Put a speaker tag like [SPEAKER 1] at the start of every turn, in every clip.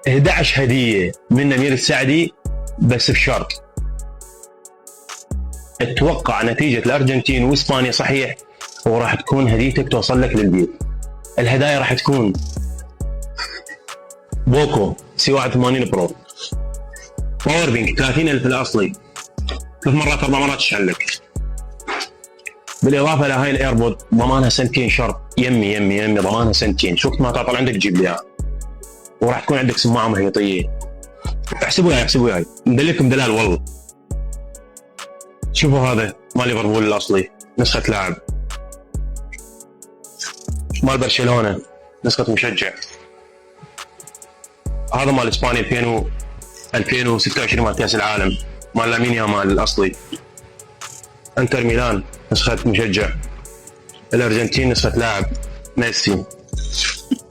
[SPEAKER 1] 11 هديه من امير السعدي، بس بشرط اتوقع نتيجه الارجنتين واسبانيا صحيح، وراح تكون هديتك توصل لك للبيت. الهدايا راح تكون بوكو سي 81 برو، باور بينك 30,000 الاصلي 3 مرات 4 مرات تشحن لك، بالاضافه لهاي الايربود ضمانها سنتين شرط، يمي ضمانها سنتين، شو وقت ما تعطل عندك تجيب لي اياها، وراح تكون عندك سماعه محيطيه. احسبوا وياي مدلكم دلال والله. شوفوا هذا مال ليفربول الاصلي نسخه لاعب، مال برشلونه نسخه مشجع، هذا مال اسبانيا 2026 مال كاس العالم مال لامين يامال الاصلي، انتر ميلان نسخه مشجع، الارجنتين نسخه لاعب ميسي،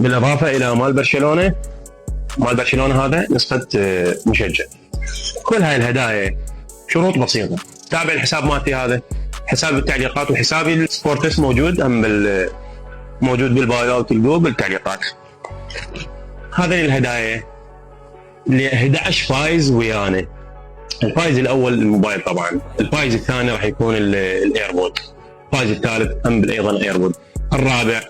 [SPEAKER 1] بالاضافه الى مال برشلونه هذا نسخه مشجع. كل هاي الهدايا شروط بسيطه. تابع الحساب مالتي هذا، حساب بالتعليقات، وحسابي السبورتس موجود موجود بالبايو، تلقوه بالتعليقات. هذه الهدايا اللي 11 فايز ويانا. الفايز الاول الموبايل طبعا، الفايز الثاني راح يكون الايربود، الفايز الثالث هم ايضا ايربود، الرابع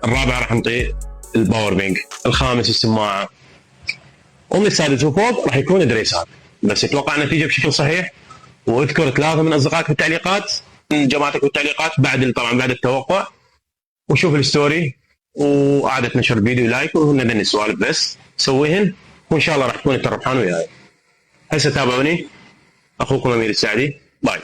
[SPEAKER 1] راح نعطيه الباور بينك، الخامس السماعه، ومن السادس وفوق راح يكون دريسات. بس اتوقع النتيجه بشكل صحيح، واذكر 3 من اصدقائك في التعليقات، من جماعتك في التعليقات بعد التوقع، وشوف الستوري وقعدت نشر الفيديو لايك، وهن ذن السوالف بس سويهن، وان شاء الله راح تكون التربحان وياي. هسه تابعوني، اخوكم امير السعدي، باي.